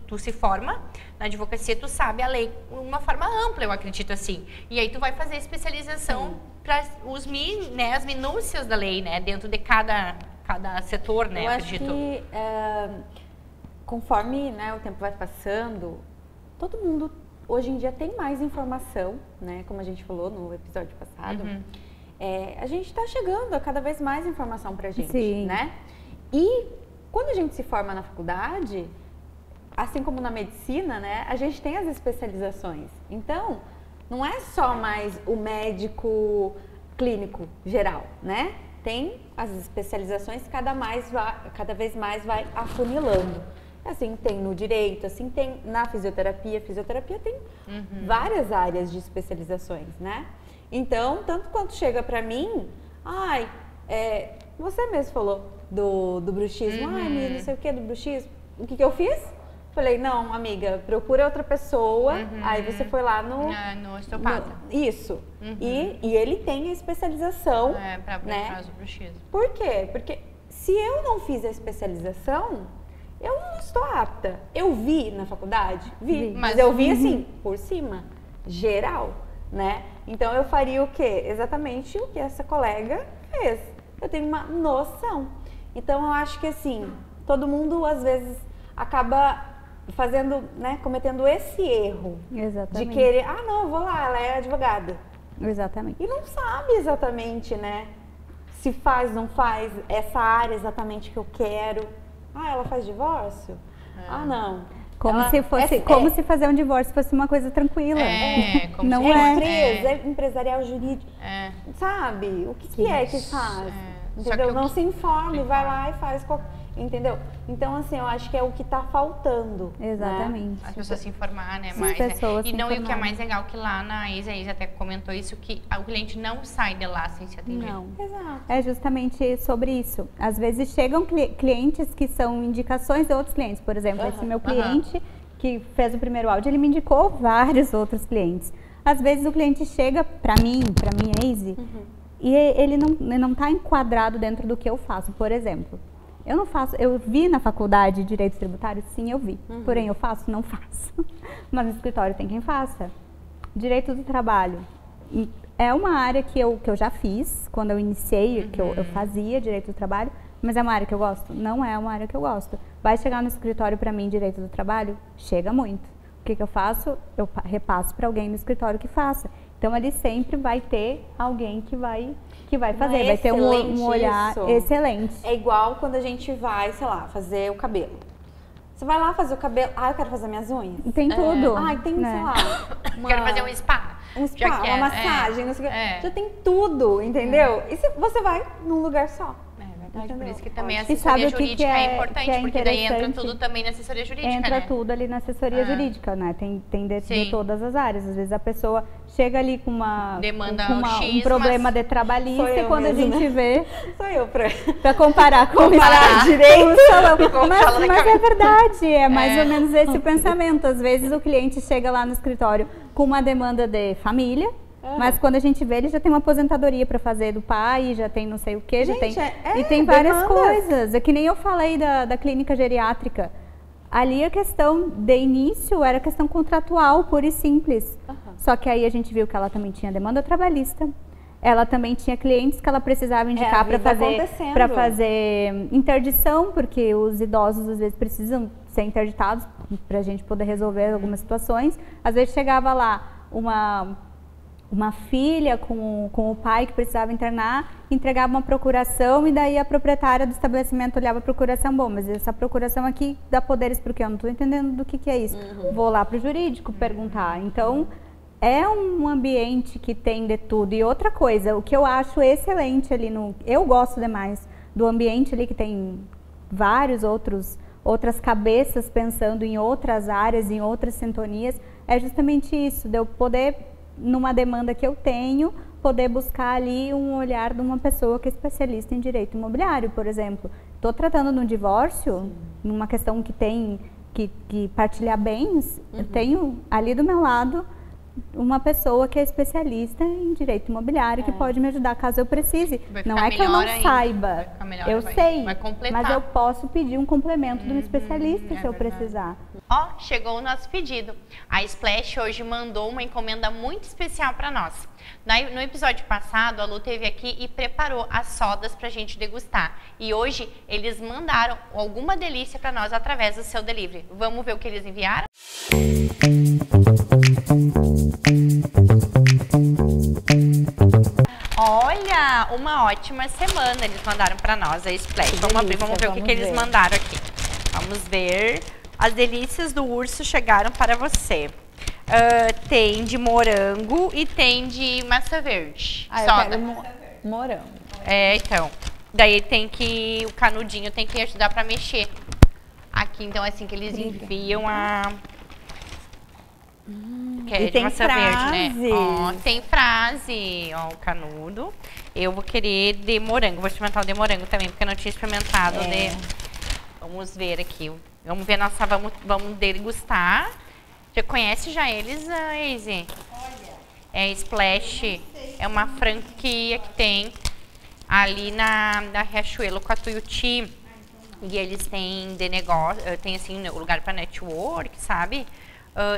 tu se forma na advocacia, tu sabe a lei de uma forma ampla, eu acredito assim. E aí tu vai fazer especialização para as minúcias da lei, né? Dentro de cada setor, né? Eu acredito. acho que conforme, né, o tempo vai passando, todo mundo hoje em dia tem mais informação, né? Como a gente falou no episódio passado. A gente está chegando a cada vez mais informação pra gente, Sim. né? E quando a gente se forma na faculdade, assim como na medicina, né, a gente tem as especializações. Então, não é só mais o médico clínico geral, né? Tem as especializações, cada vez mais vai afunilando. Assim tem no direito, assim tem na fisioterapia. Fisioterapia tem várias áreas de especializações, né? Então, tanto quanto chega pra mim, você mesmo falou do bruxismo, não sei o que do bruxismo. O que eu fiz? Falei, não, amiga, procura outra pessoa. Aí você foi lá no osteopata. Isso. E ele tem a especialização. Pra né? trás do bruxismo. Por quê? Porque se eu não fiz a especialização, eu não estou apta. Eu vi na faculdade? Vi. Mas eu vi assim, por cima, geral, né? Então eu faria o quê? Exatamente o que essa colega fez. Eu tenho uma noção. Então eu acho que assim, todo mundo às vezes acaba fazendo, né, cometendo esse erro. Exatamente. De querer, não, eu vou lá, ela é advogada. Exatamente. E não sabe exatamente, né, se faz, não faz, essa área exatamente que eu quero. Ela faz divórcio? Não. Como se fazer um divórcio fosse uma coisa tranquila. Como não se é. Empresa, empresarial jurídico. Sabe? O que é que faz? Entendeu? Não se informe, vai lá e faz. Entendeu? Então, assim, eu acho que é o que tá faltando. Exatamente. Né? As pessoas se informar, né? Sim, Mais, pessoas né? se E o que é informarem. mais legal que lá na Isa, a Isa até comentou isso, que o cliente não sai de lá sem se atender. Não. Exato. É justamente sobre isso. Às vezes chegam clientes que são indicações de outros clientes. Por exemplo, esse meu cliente que fez o primeiro áudio, ele me indicou vários outros clientes. Às vezes o cliente chega pra mim, Eise, e ele não tá enquadrado dentro do que eu faço. Por exemplo, eu vi na faculdade de Direito Tributário, sim, eu vi. Porém, eu faço? Não faço. Mas no escritório tem quem faça. Direito do Trabalho. E é uma área que eu já fiz, quando eu iniciei, que eu fazia Direito do Trabalho, mas é uma área que eu gosto? Não é uma área que eu gosto. Vai chegar no escritório para mim Direito do Trabalho? Chega muito. O que eu faço? Eu repasso para alguém no escritório que faça. Então, ali sempre vai ter alguém que vai fazer, vai ter um olhar excelente. É igual quando a gente vai, sei lá, fazer o cabelo. Você vai lá fazer o cabelo, eu quero fazer minhas unhas. Tem tudo. Tem, né? sei lá, Quero fazer um spa. uma massagem, não sei o que. Já tem tudo, entendeu? E você vai num lugar só. Verdade, por isso que também a E sabe assessoria o que jurídica é importante, que é porque daí entra interessante? tudo também na assessoria jurídica, Entra né? tudo ali na assessoria jurídica, né? Tem de Sim. todas as áreas. Às vezes a pessoa chega ali com Demanda um X, problema mas de trabalhista sou eu e quando mesmo, a gente vê, Sou eu pra comparar com direito. Mas é verdade, é mais ou menos esse o pensamento. Às vezes o cliente chega lá no escritório com uma demanda de família, mas quando a gente vê, ele já tem uma aposentadoria para fazer do pai, já tem não sei o que, já tem. E tem várias coisas. É que nem eu falei da clínica geriátrica. Ali a questão de início era questão contratual, pura e simples. Só que aí a gente viu que ela também tinha demanda trabalhista. Ela também tinha clientes que ela precisava indicar para fazer interdição, porque os idosos às vezes precisam ser interditados para a gente poder resolver algumas situações. Às vezes chegava lá uma filha com o pai que precisava internar, entregava uma procuração e daí a proprietária do estabelecimento olhava a procuração. Bom, mas essa procuração aqui dá poderes porque eu não estou entendendo do que é isso. Vou lá para o jurídico perguntar. Então, é um ambiente que tem de tudo. E outra coisa, o que eu acho excelente ali eu gosto demais do ambiente ali que tem vários outras cabeças pensando em outras áreas, em outras sintonias, é justamente isso, de eu poder, numa demanda que eu tenho, poder buscar ali um olhar de uma pessoa que é especialista em direito imobiliário, por exemplo. tô tratando no divórcio, numa questão que tem que partilhar bens, eu tenho ali do meu lado uma pessoa que é especialista em direito imobiliário que pode me ajudar caso eu precise. Não é que eu não saiba, eu sei, mas eu posso pedir um complemento de um especialista se eu precisar. Ó, chegou o nosso pedido. A Splash hoje mandou uma encomenda muito especial para nós. No episódio passado, a Lu esteve aqui e preparou as sodas para a gente degustar. E hoje eles mandaram alguma delícia para nós através do seu delivery. Vamos ver o que eles enviaram? Olha, uma ótima semana eles mandaram para nós, a Splash. Vamos abrir, vamos ver o que eles mandaram aqui. Vamos ver. As delícias do urso chegaram para você. Tem de morango e tem de maçã verde. Eu quero morango. Então. Daí tem que... O canudinho tem que ajudar para mexer. Aqui, então, é assim que eles enviam a... Que é de maçã verde, né? Ó, tem frase. Ó, o canudo. Eu vou querer de morango. Vou experimentar o de morango também, porque eu não tinha experimentado de... Vamos ver aqui. Vamos ver nossa... Vamos degustar. Já conhece eles, Easy? Olha. É Splash. É uma franquia que tem ali na Riachuelo com a Tuiuti. E eles têm de negócio, tem assim lugar para network, sabe?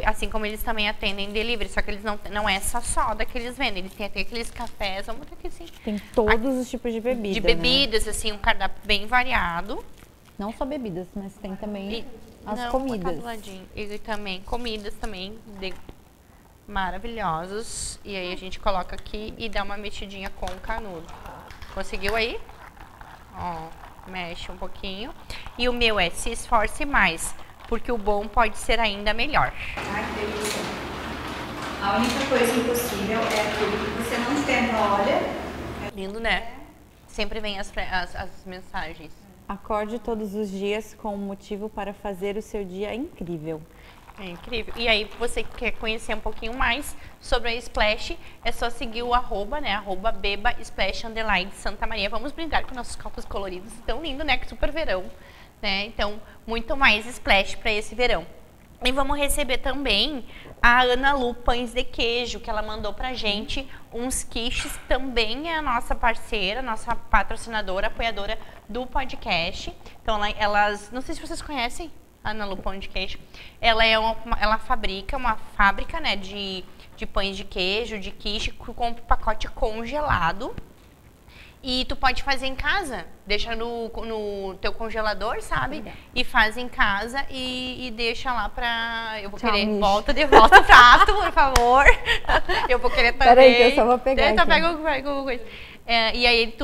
Assim como eles também atendem delivery, só que eles não é só soda que eles vendem, eles têm até aqueles cafés, vamos ter aqui assim. Tem todos os tipos de bebidas. De bebidas, né? Assim, um cardápio bem variado. Não só bebidas, mas tem também as comidas. E também comidas também maravilhosas. E aí a gente coloca aqui e dá uma mexidinha com o canudo. Conseguiu aí? Ó, mexe um pouquinho. E o meu é se esforce mais, porque o bom pode ser ainda melhor. Ai, que delícia. A única coisa impossível é aquilo que você não tenta, olha. Lindo, né? Sempre vem as mensagens. Acorde todos os dias com um motivo para fazer o seu dia incrível. É incrível. E aí, você que quer conhecer um pouquinho mais sobre a Splash, é só seguir o arroba, né? Arroba Beba Splash _ Santa Maria. Vamos brincar com nossos copos coloridos. Tão lindo, né? Que super verão, né? Então, muito mais Splash para esse verão. E vamos receber também a Ana Lu Pães de Queijo, que ela mandou pra gente uns quiches, também é a nossa parceira, nossa patrocinadora, apoiadora do podcast. Então, elas, não sei se vocês conhecem a Ana Lu Pão de Queijo, ela fabrica uma fábrica, né, de pães de queijo, de quiche, com pacote congelado. E tu pode fazer em casa, deixa no teu congelador, sabe? E faz em casa e deixa lá pra... Eu vou querer... Volta o prato, por favor. Eu vou querer também... Peraí, que eu só vou pegar então, pega o coisa. E aí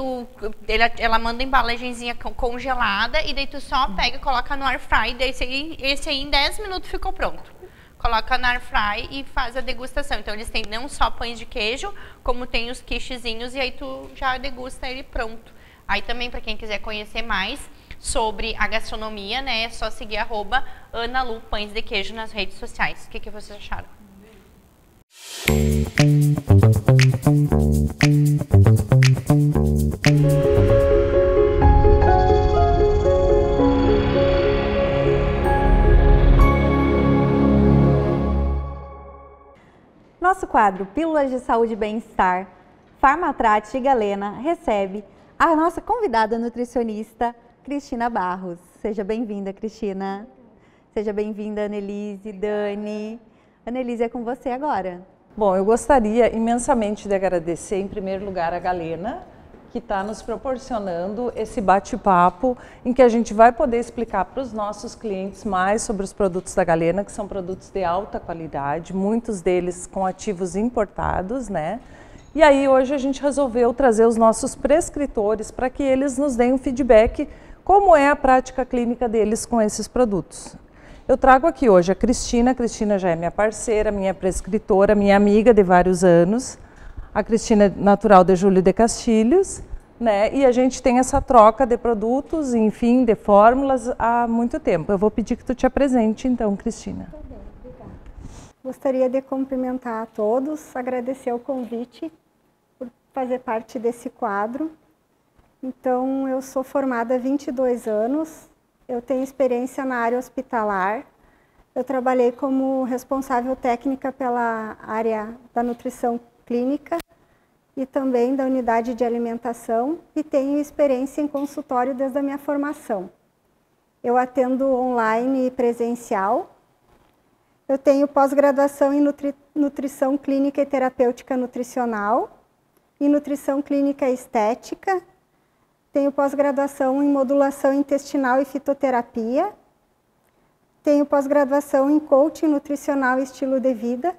ela manda embalagenzinha congelada e daí tu só pega, coloca no air fry. Daí esse aí em 10 minutos ficou pronto. Coloca na air fry e faz a degustação. Então, eles têm não só pães de queijo, como tem os quichezinhos e aí tu já degusta ele pronto. Aí também, para quem quiser conhecer mais sobre a gastronomia, né, é só seguir arroba Ana Lu Pães de Queijo nas redes sociais. O que vocês acharam? Nosso quadro Pílulas de Saúde e Bem-Estar, Farmatrate e Galena recebe a nossa convidada nutricionista, Cristina Barros. Seja bem-vinda, Cristina. Seja bem-vinda, Annelise, Dani. Annelise, é com você agora. Bom, eu gostaria imensamente de agradecer, em primeiro lugar, a Galena, que está nos proporcionando esse bate-papo em que a gente vai poder explicar para os nossos clientes mais sobre os produtos da Galena, que são produtos de alta qualidade, muitos deles com ativos importados, né? E aí hoje a gente resolveu trazer os nossos prescritores para que eles nos deem um feedback como é a prática clínica deles com esses produtos. Eu trago aqui hoje a Cristina já é minha parceira, minha prescritora, minha amiga de vários anos. A Cristina é natural de Júlio de Castilhos, né? E a gente tem essa troca de produtos, enfim, de fórmulas há muito tempo. Eu vou pedir que tu te apresente então, Cristina. Tá bem, obrigada. Gostaria de cumprimentar a todos, agradecer o convite por fazer parte desse quadro Então, eu sou formada há 22 anos, eu tenho experiência na área hospitalar, eu trabalhei como responsável técnica pela área da nutrição clínica e também da unidade de alimentação e tenho experiência em consultório desde a minha formação. Eu atendo online e presencial. Eu tenho pós-graduação em nutrição clínica e terapêutica nutricional, em nutrição clínica e estética. Tenho pós-graduação em modulação intestinal e fitoterapia. Tenho pós-graduação em coaching nutricional e estilo de vida.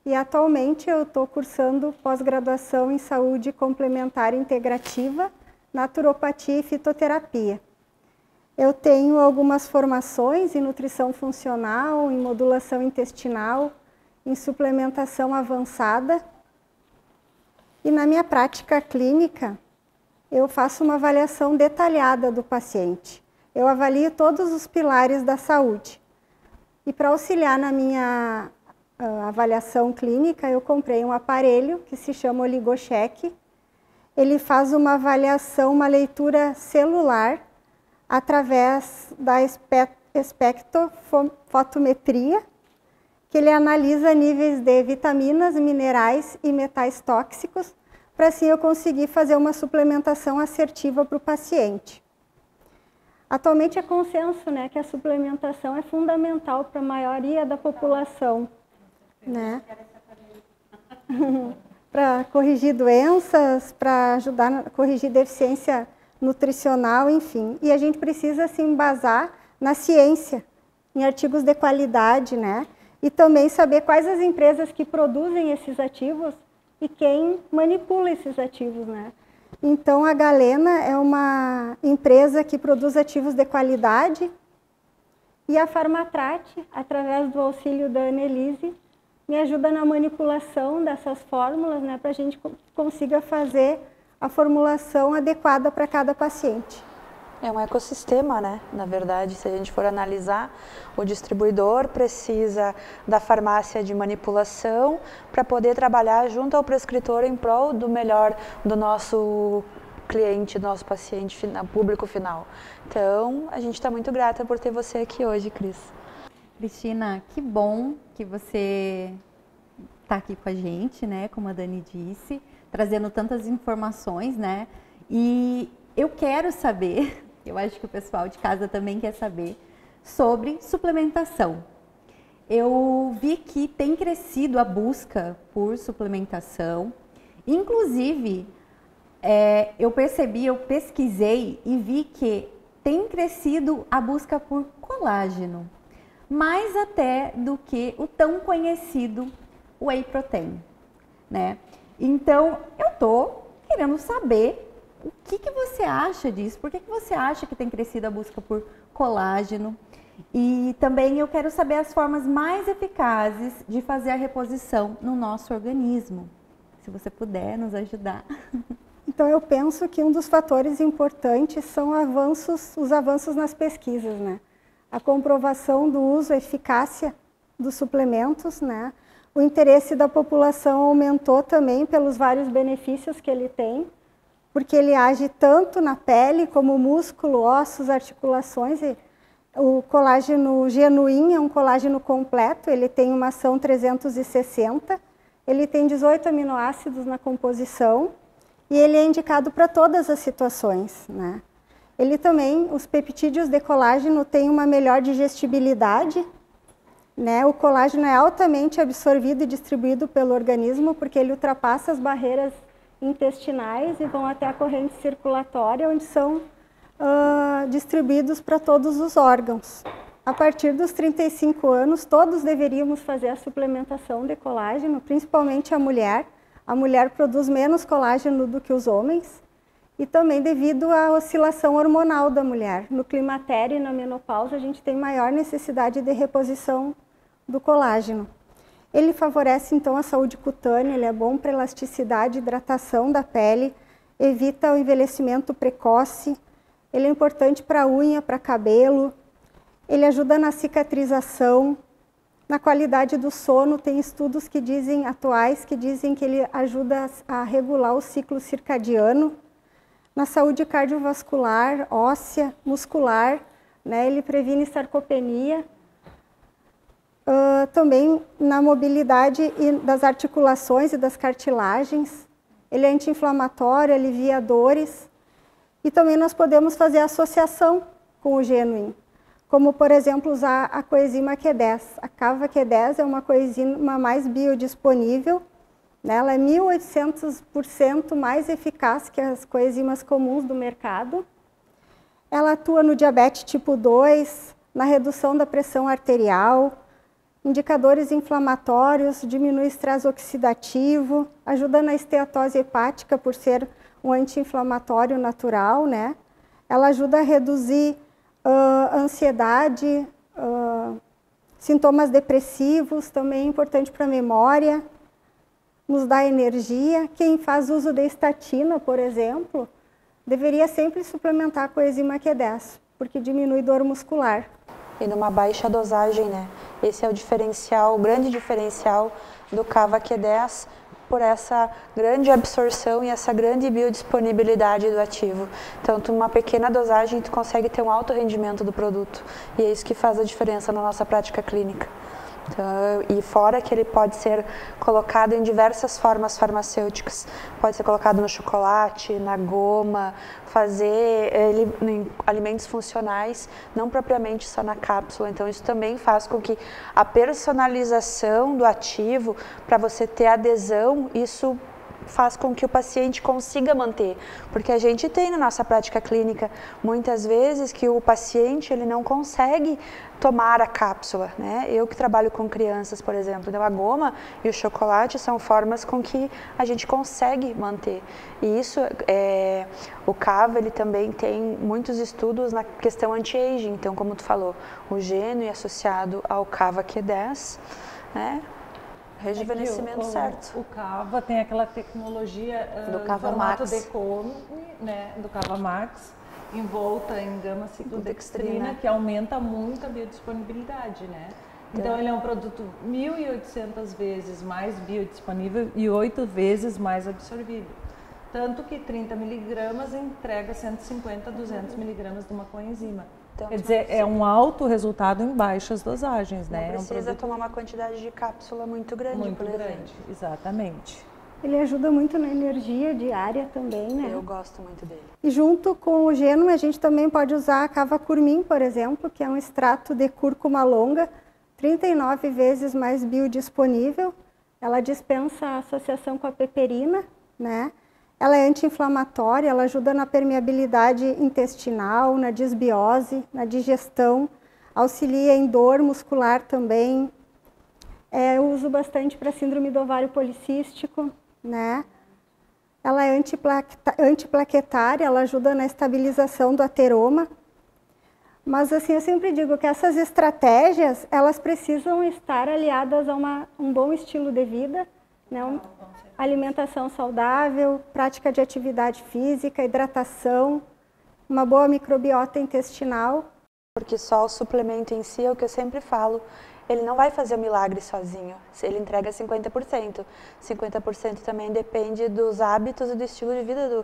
E atualmente eu estou cursando pós-graduação em saúde complementar integrativa, naturopatia e fitoterapia. Eu tenho algumas formações em nutrição funcional, em modulação intestinal, em suplementação avançada. E na minha prática clínica, eu faço uma avaliação detalhada do paciente. Eu avalio todos os pilares da saúde. E para auxiliar na minha avaliação clínica, eu comprei um aparelho que se chama OligoCheck. Ele faz uma avaliação, uma leitura celular, através da espectrofotometria, que ele analisa níveis de vitaminas, minerais e metais tóxicos, para assim eu conseguir fazer uma suplementação assertiva para o paciente. Atualmente é consenso, né, que a suplementação é fundamental para a maioria da população, né? Para corrigir doenças, para ajudar a corrigir deficiência nutricional, enfim. E a gente precisa se embasar na ciência, em artigos de qualidade, né? E também saber quais as empresas que produzem esses ativos e quem manipula esses ativos, né? Então, a Galena é uma empresa que produz ativos de qualidade e a Farmatrate, através do auxílio da Annelise, me ajuda na manipulação dessas fórmulas, né? Para a gente consiga fazer a formulação adequada para cada paciente. É um ecossistema, né? Na verdade, se a gente for analisar, o distribuidor precisa da farmácia de manipulação para poder trabalhar junto ao prescritor em prol do melhor do nosso cliente, do nosso paciente, público final. Então, a gente está muito grata por ter você aqui hoje, Cris. Cristina, que bom que você está aqui com a gente, né? Como a Dani disse, trazendo tantas informações, né? E eu quero saber, eu acho que o pessoal de casa também quer saber, sobre suplementação. Eu vi que tem crescido a busca por suplementação, inclusive eu pesquisei e vi que tem crescido a busca por colágeno, mais até do que o tão conhecido whey protein, né? Então, eu tô querendo saber o que você acha disso, por que você acha que tem crescido a busca por colágeno? E também eu quero saber as formas mais eficazes de fazer a reposição no nosso organismo. Se você puder nos ajudar. Então, eu penso que um dos fatores importantes são os avanços nas pesquisas, né? A comprovação do uso e eficácia dos suplementos, né? O interesse da população aumentou também pelos vários benefícios que ele tem, porque ele age tanto na pele como músculo, ossos, articulações. E o colágeno genuíno é um colágeno completo, ele tem uma ação 360, ele tem 18 aminoácidos na composição e ele é indicado para todas as situações, né? Ele também, os peptídeos de colágeno têm uma melhor digestibilidade, né? O colágeno é altamente absorvido e distribuído pelo organismo porque ele ultrapassa as barreiras intestinais e vão até a corrente circulatória, onde são distribuídos para todos os órgãos. A partir dos 35 anos, todos deveríamos fazer a suplementação de colágeno, principalmente a mulher. A mulher produz menos colágeno do que os homens e também devido à oscilação hormonal da mulher. No climatério e na menopausa, a gente tem maior necessidade de reposição do colágeno. Ele favorece, então, a saúde cutânea, ele é bom para elasticidade e hidratação da pele, evita o envelhecimento precoce, ele é importante para a unha, para cabelo, ele ajuda na cicatrização, na qualidade do sono, tem estudos atuais que dizem que ele ajuda a regular o ciclo circadiano, na saúde cardiovascular, óssea, muscular, né? Ele previne sarcopenia, também na mobilidade das articulações e das cartilagens. Ele é anti-inflamatório, alivia dores. E também nós podemos fazer associação com o Genuine, como, por exemplo, usar a coenzima Q10. A Cava Q10 é uma coenzima mais biodisponível, né? Ela é 1800% mais eficaz que as coenzimas comuns do mercado. Ela atua no diabetes tipo 2, na redução da pressão arterial, indicadores inflamatórios, diminui o estresse oxidativo, ajuda na esteatose hepática por ser um anti-inflamatório natural, né? Ela ajuda a reduzir ansiedade, sintomas depressivos, também é importante para a memória, nos dá energia. Quem faz uso de estatina, por exemplo, deveria sempre suplementar com a coenzima Q10, porque diminui dor muscular. E numa baixa dosagem, né? Esse é o diferencial, o grande diferencial do Cava Q10, por essa grande absorção e essa grande biodisponibilidade do ativo. Então, numa pequena dosagem, tu consegue ter um alto rendimento do produto. E é isso que faz a diferença na nossa prática clínica. Então, e fora que ele pode ser colocado em diversas formas farmacêuticas. Pode ser colocado no chocolate, na goma, fazer ele em alimentos funcionais, não propriamente só na cápsula. Então, isso também faz com que a personalização do ativo, para você ter adesão, isso faz com que o paciente consiga manter, porque a gente tem na nossa prática clínica muitas vezes que o paciente ele não consegue tomar a cápsula, né? Eu que trabalho com crianças, por exemplo, então a goma e o chocolate são formas com que a gente consegue manter. E isso, o Cava, ele também tem muitos estudos na questão anti-aging, então como tu falou, o Genuine associado ao Cava Q10, né? Rejuvenescimento certo. O Cava tem aquela tecnologia do Cava formato Max. Decone, né, do Cava Max, envolta em gama-ciclodextrina, que aumenta muito a biodisponibilidade, né? Então ele é um produto 1.800 vezes mais biodisponível e 8 vezes mais absorvível. Tanto que 30 miligramas entrega 150 a 200 miligramas de uma coenzima. Então, quer dizer, é um alto resultado em baixas dosagens, né? Não precisa tomar uma quantidade de cápsula muito grande, por exemplo. Muito grande, exatamente. Ele ajuda muito na energia diária também, né? Eu gosto muito dele. E junto com o Genuine, a gente também pode usar a Cava Curmin, por exemplo, que é um extrato de cúrcuma longa, 39 vezes mais biodisponível. Ela dispensa a associação com a peperina, né? Ela é anti-inflamatória, ela ajuda na permeabilidade intestinal, na desbiose, na digestão, auxilia em dor muscular também. Eu uso bastante para síndrome do ovário policístico, né? Ela é antiplaquetária, ela ajuda na estabilização do ateroma. Mas assim, eu sempre digo que essas estratégias, elas precisam estar aliadas a um bom estilo de vida, né? Alimentação saudável, prática de atividade física, hidratação, uma boa microbiota intestinal. Porque só o suplemento em si, é o que eu sempre falo, ele não vai fazer o milagre sozinho, ele entrega 50%. 50% também depende dos hábitos e do estilo de vida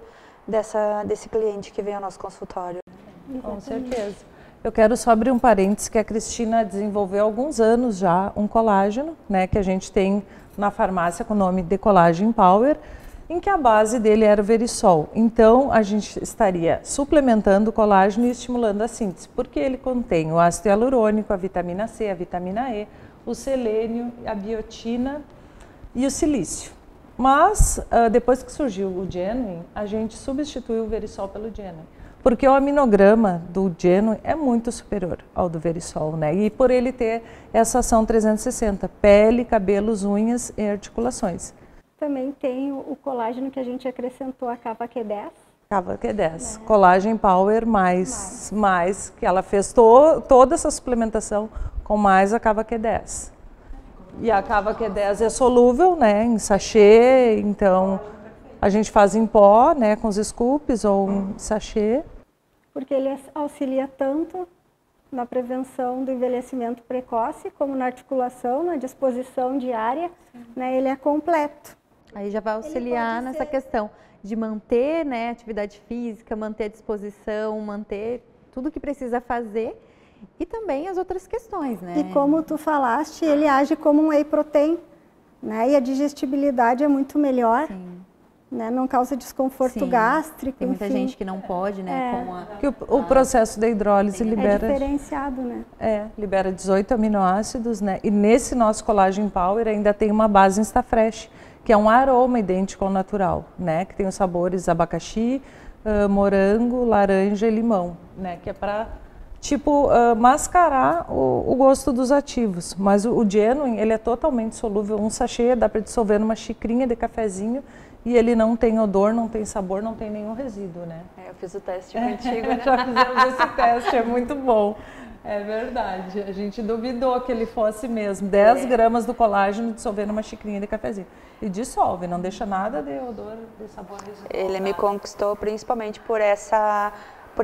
desse cliente que vem ao nosso consultório. Com certeza. Eu quero só abrir um parênteses que a Cristina desenvolveu há alguns anos já um colágeno, né, que a gente tem na farmácia com o nome de Collagen Power, em que a base dele era o Verisol. Então, a gente estaria suplementando o colágeno e estimulando a síntese, porque ele contém o ácido hialurônico, a vitamina C, a vitamina E, o selênio, a biotina e o silício. Mas, depois que surgiu o Genuine, a gente substituiu o Verisol pelo Genuine, porque o aminograma do Genuine é muito superior ao do Verisol, né? E por ele ter essa ação 360, pele, cabelos, unhas e articulações. Também tem o colágeno que a gente acrescentou, a Cava Q10. Cava Q10, Collagen Power mais, que ela fez toda essa suplementação com mais a Cava Q10. E a Cava Q10 é solúvel, né, em sachê, então a gente faz em pó, né, com os scoops ou em sachê. Porque ele auxilia tanto na prevenção do envelhecimento precoce, como na articulação, na disposição diária, né, ele é completo. Aí já vai auxiliar nessa questão. de manter, né, atividade física, manter a disposição, manter tudo que precisa fazer e também as outras questões, né? E como tu falaste, ele age como um whey protein, né? E a digestibilidade é muito melhor. Sim. Né? Não causa desconforto Sim. gástrico. Tem muita enfim. gente que não pode, né? Que o processo da hidrólise libera... É diferenciado, né? Libera 18 aminoácidos, né? E nesse nosso Collagen Power ainda tem uma base Instafresh, que é um aroma idêntico ao natural, né? Que tem os sabores abacaxi, morango, laranja e limão, né? Que é para mascarar o gosto dos ativos. Mas o Genuine, ele é totalmente solúvel. Um sachê dá para dissolver numa xicrinha de cafezinho e ele não tem odor, não tem sabor, não tem nenhum resíduo, né? Eu fiz o teste contigo, né? Já fizemos esse teste, é muito bom. É verdade, a gente duvidou que ele fosse mesmo. 10 gramas do colágeno dissolver numa xicrinha de cafezinho. E dissolve, não deixa nada de odor, de sabor. Ele me conquistou principalmente por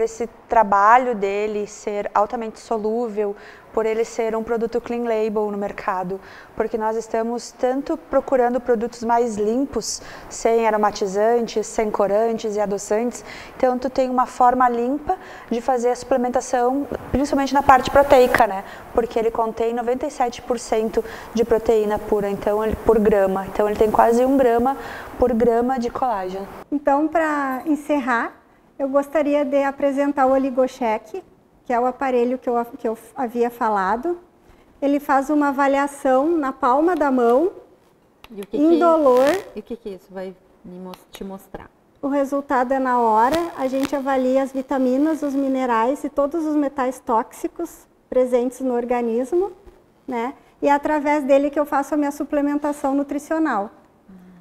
esse trabalho dele ser altamente solúvel, por ele ser um produto clean label no mercado, porque nós estamos tanto procurando produtos mais limpos, sem aromatizantes, sem corantes e adoçantes, então tu tem uma forma limpa de fazer a suplementação, principalmente na parte proteica, né? Porque ele contém 97% de proteína pura, então por grama, então ele tem quase 1 grama por grama de colágeno. Então, para encerrar, eu gostaria de apresentar o OligoCheck, que é o aparelho que eu havia falado. Ele faz uma avaliação na palma da mão, indolor. E o que isso vai te mostrar? O resultado é na hora. A gente avalia as vitaminas, os minerais e todos os metais tóxicos presentes no organismo, né? E é através dele que eu faço a minha suplementação nutricional,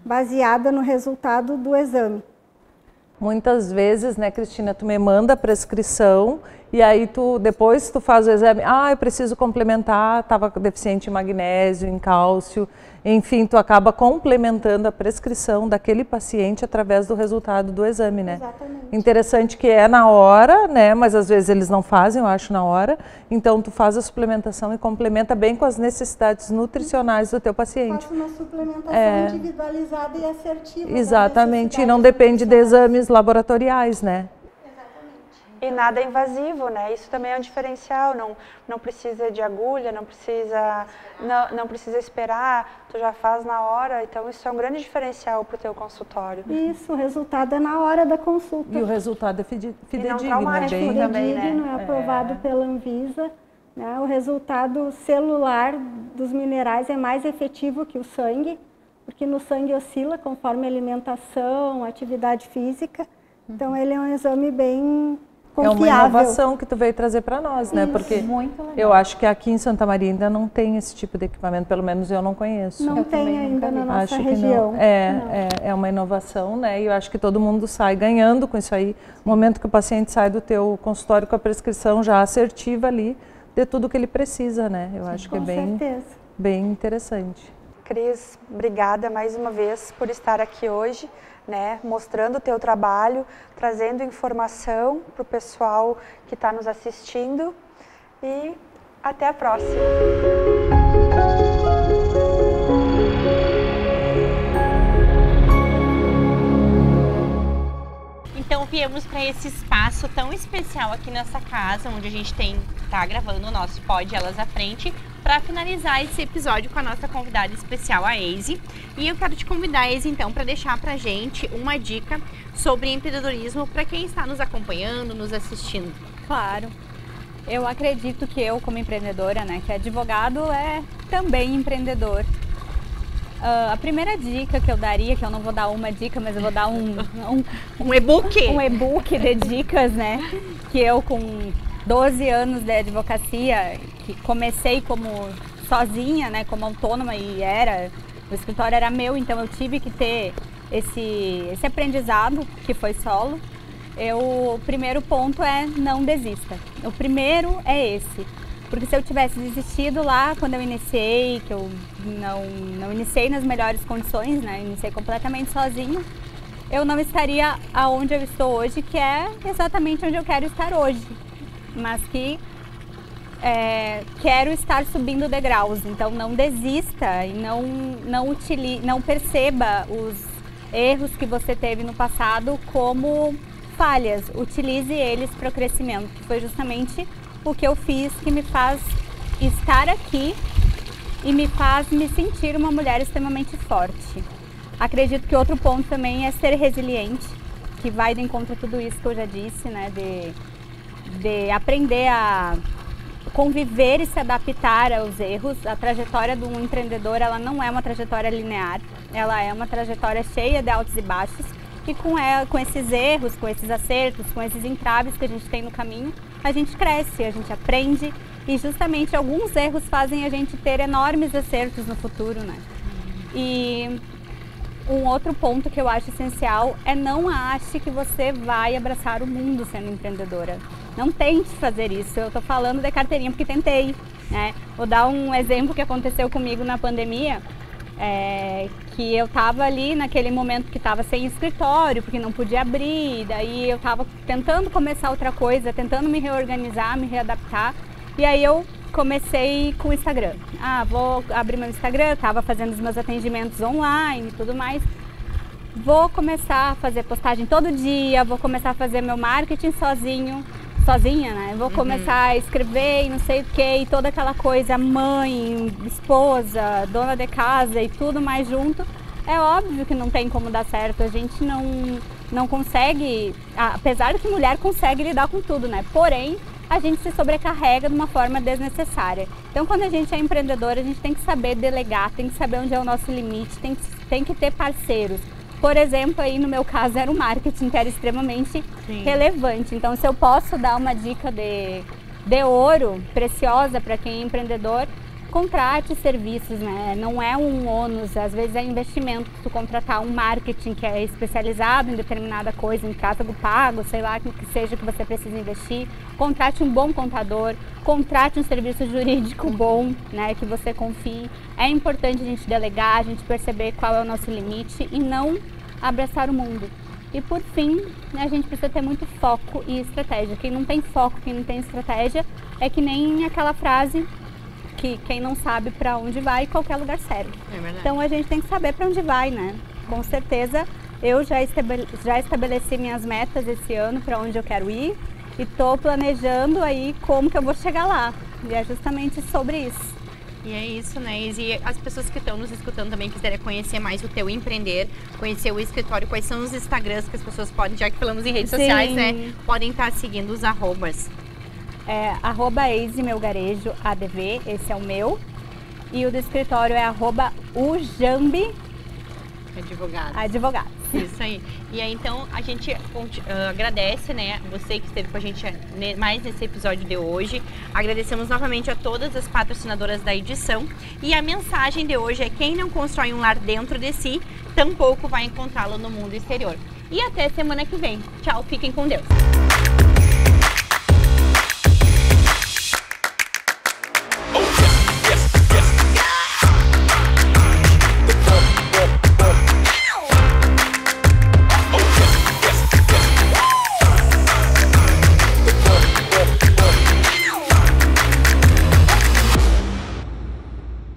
baseada no resultado do exame. Muitas vezes, né, Cristina, tu me manda a prescrição e aí depois tu faz o exame, eu preciso complementar, estava deficiente em magnésio, em cálcio, enfim, tu acaba complementando a prescrição daquele paciente através do resultado do exame, né? Exatamente. Interessante que é na hora, né, mas às vezes eles não fazem, eu acho, na hora, então tu faz a suplementação e complementa bem com as necessidades nutricionais do teu paciente. Faço uma suplementação individualizada e assertiva. Exatamente, e não depende de exames laboratoriais, né? E nada invasivo, né? Isso também é um diferencial, não precisa de agulha, não precisa esperar, tu já faz na hora, então isso é um grande diferencial para o teu consultório. Isso, o resultado é na hora da consulta. E o resultado é fidedigno, é fidedigno, é aprovado pela Anvisa. Né? O resultado celular dos minerais é mais efetivo que o sangue, porque no sangue oscila conforme a alimentação, atividade física, então ele é um exame bem confiável. É uma inovação que tu veio trazer para nós, né? Porque eu acho que aqui em Santa Maria ainda não tem esse tipo de equipamento, pelo menos eu não conheço. Não tem ainda na nossa acho região. É uma inovação, né? E eu acho que todo mundo sai ganhando com isso aí. No momento que o paciente sai do teu consultório com a prescrição já assertiva ali de tudo que ele precisa, né? Eu acho que é bem interessante. Cris, obrigada mais uma vez por estar aqui hoje, né, mostrando o teu trabalho, trazendo informação para o pessoal que está nos assistindo e até a próxima. Então viemos para esse espaço tão especial aqui nessa casa, onde a gente tá gravando o nosso Pode Elas à Frente, para finalizar esse episódio com a nossa convidada especial, a Eise. E eu quero te convidar, Eise, então, para deixar pra gente uma dica sobre empreendedorismo para quem está nos acompanhando, nos assistindo. Claro. Eu acredito que eu, como empreendedora, né, que advogado é também empreendedor. A primeira dica que eu daria, que eu não vou dar uma dica, mas eu vou dar um e-book. Um e-book de dicas, né? Que eu com 12 anos de advocacia, que comecei como sozinha, né, como autônoma e o escritório era meu, então eu tive que ter esse aprendizado que foi solo. O primeiro ponto é não desista. O primeiro é esse. Porque se eu tivesse desistido lá quando eu iniciei, que eu não iniciei nas melhores condições, né? Iniciei completamente sozinha, eu não estaria aonde eu estou hoje, que é exatamente onde eu quero estar hoje. Mas que quero estar subindo degraus. Então não desista e não perceba erros que você teve no passado como falhas, utilize eles para o crescimento, que foi justamente o que eu fiz, que me faz estar aqui e me faz me sentir uma mulher extremamente forte. Acredito que outro ponto também é ser resiliente, que vai de encontro a tudo isso que eu já disse, né, de aprender a conviver e se adaptar aos erros. A trajetória de um empreendedor, ela não é uma trajetória linear, ela é uma trajetória cheia de altos e baixos, e com esses erros, com esses acertos, com esses entraves que a gente tem no caminho, a gente cresce, a gente aprende, e justamente alguns erros fazem a gente ter enormes acertos no futuro, né? E um outro ponto que eu acho essencial é não ache que você vai abraçar o mundo sendo empreendedora. Não tente fazer isso. Eu tô falando de carteirinha porque tentei, né? Vou dar um exemplo que aconteceu comigo na pandemia. Que eu tava ali naquele momento que tava sem escritório, porque não podia abrir, daí eu tava tentando começar outra coisa, tentando me reorganizar, me readaptar, e aí eu comecei com o Instagram. Vou abrir meu Instagram, tava fazendo os meus atendimentos online e tudo mais, vou começar a fazer postagem todo dia, vou começar a fazer meu marketing sozinha, né? Vou começar a escrever e não sei o que, e toda aquela coisa, mãe, esposa, dona de casa e tudo mais junto. É óbvio que não tem como dar certo, a gente não consegue, apesar de que mulher consegue lidar com tudo, né? Porém, a gente se sobrecarrega de uma forma desnecessária. Então, quando a gente é empreendedora, a gente tem que saber delegar, tem que saber onde é o nosso limite, tem que ter parceiros. Por exemplo, aí no meu caso era o marketing, que era extremamente relevante. Então, se eu posso dar uma dica de ouro, preciosa para quem é empreendedor, contrate serviços, né? Não é um ônus, às vezes é investimento. Tu contratar um marketing que é especializado em determinada coisa, em tráfego pago, sei lá, que seja que você precisa investir. Contrate um bom contador, contrate um serviço jurídico bom, né? Que você confie. É importante a gente delegar, a gente perceber qual é o nosso limite e não abraçar o mundo. E por fim, né, a gente precisa ter muito foco e estratégia. Quem não tem foco, quem não tem estratégia, é que nem aquela frase que quem não sabe para onde vai, qualquer lugar serve. Então a gente tem que saber para onde vai, né? Com certeza eu já estabeleci minhas metas esse ano para onde eu quero ir e estou planejando aí como que eu vou chegar lá. E é justamente sobre isso. E é isso, né? E as pessoas que estão nos escutando também quiserem conhecer mais o teu empreender, conhecer o escritório, quais são os Instagrams que as pessoas podem, já que falamos em redes sociais, né? Podem estar seguindo os arrobas. @eisemelgarejo, ADV, esse é o meu. E o do escritório é @ujambi Advogados. Isso aí. E aí, então, a gente agradece, né, você que esteve com a gente mais nesse episódio de hoje. Agradecemos novamente a todas as patrocinadoras da edição. E a mensagem de hoje é: quem não constrói um lar dentro de si, tampouco vai encontrá-lo no mundo exterior. E até semana que vem. Tchau, fiquem com Deus.